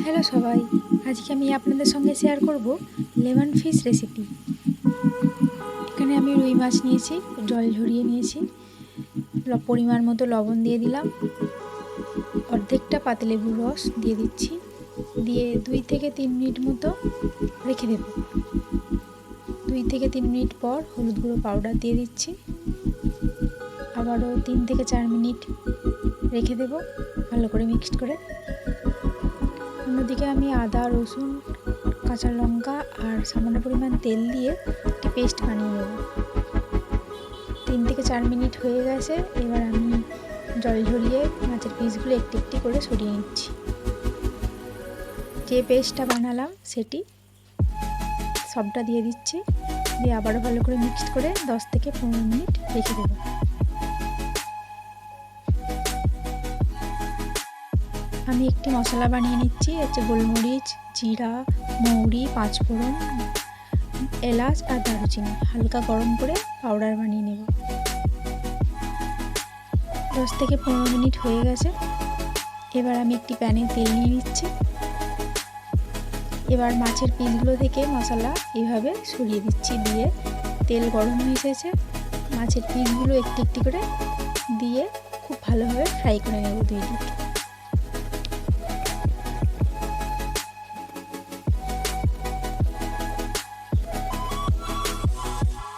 Hello সবাই, আজকে আমি আপনাদের সঙ্গে শেয়ার করব লেমন ফিশ রেসিপি। এখানে আমি রুই মাছ নিয়েছি, জল ঝরিয়ে নিয়েছি, পরিমাণ মতো লবণ দিয়ে দিলাম, অর্ধেকটা পাতিলেবুর রস দিয়ে দিচ্ছি, দিয়ে 2 থেকে 3 মিনিট মতো রেখে দেব। 2 থেকে 3 মিনিট পর হলুদ গুঁড়ো পাউডার দিয়ে দিচ্ছি, আবারও 3 থেকে 4 মিনিট রেখে দেব ভালো করে মিক্সড করে। অন্যদিকে আমি আদা, রসুন, কাঁচা লঙ্কা আর সামান্য পরিমাণ তেল দিয়ে একটি পেস্ট বানিয়ে নেব। 3 থেকে 4 মিনিট হয়ে গেছে, এবার আমি জল ঝরিয়ে মাছের পিসগুলো একটি একটি করে সরিয়ে নিচ্ছি। যে পেস্টটা বানালাম সেটি সবটা দিয়ে দিচ্ছি, দিয়ে আবারও ভালো করে মিক্সড করে 10 থেকে 15 মিনিট রেখে দেব। আমি একটি মশলা বানিয়ে নিচ্ছি, হচ্ছে গোলমরিচ, জিরা, মৌরি, পাঁচফোড়ন, এলাচ আর দারুচিনি হালকা গরম করে পাউডার বানিয়ে নেব। 10 থেকে 15 মিনিট হয়ে গেছে, এবার আমি একটি প্যানে তেল নিয়ে নিচ্ছি। এবার মাছের পিসগুলো থেকে মশলা এভাবে সরিয়ে দিচ্ছি, দিয়ে তেল গরম হয়ে এসেছে, মাছের পিসগুলো একটি একটি করে দিয়ে খুব ভালোভাবে ফ্রাই করে নেব 2 মিনিট।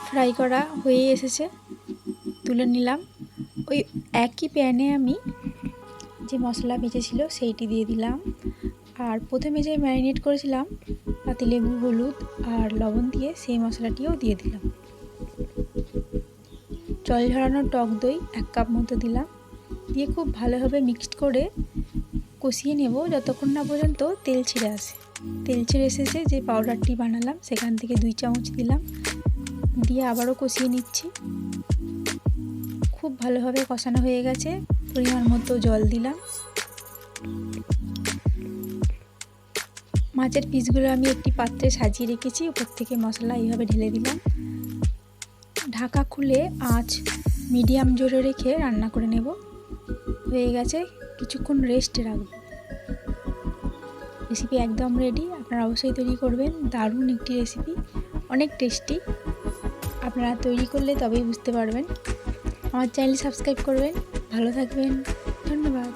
ফ্রাই করা হয়ে এসেছে, তুলে নিলাম। ওই একই প্যানে আমি যে মশলা বেঁচেছিল সেইটি দিয়ে দিলাম, আর প্রথমে যে ম্যারিনেট করেছিলাম পাতিলেবু, হলুদ আর লবণ দিয়ে সেই মশলাটিও দিয়ে দিলাম। জল ঝরানো টক দই 1 কাপ মতো দিলাম, দিয়ে খুব ভালোভাবে মিক্সড করে কষিয়ে নেব যতক্ষণ না পর্যন্ত তেল ছেড়ে আসে। তেল ছেড়ে এসেছে, যে পাউডারটি বানালাম সেখান থেকে 2 চামচ দিলাম, দিয়ে আবারও কষিয়ে নিচ্ছি। খুব ভালোভাবে কষানো হয়ে গেছে, পরিমাণ মতো জল দিলাম। মাছের পিসগুলো আমি একটি পাত্রে সাজিয়ে রেখেছি, উপর থেকে মশলা এইভাবে ঢেলে দিলাম। ঢাকা খুলে আঁচ মিডিয়াম জোরে রেখে রান্না করে নেব। হয়ে গেছে, কিছুক্ষণ রেস্টে রাখব। রেসিপি একদম রেডি, আপনারা অবশ্যই তৈরি করবেন। দারুণ একটি রেসিপি, অনেক টেস্টি। আপনারা তৈরি করলে তবেই বুঝতে পারবেন। আমার চ্যানেল সাবস্ক্রাইব করবেন। ভালো থাকবেন, ধন্যবাদ।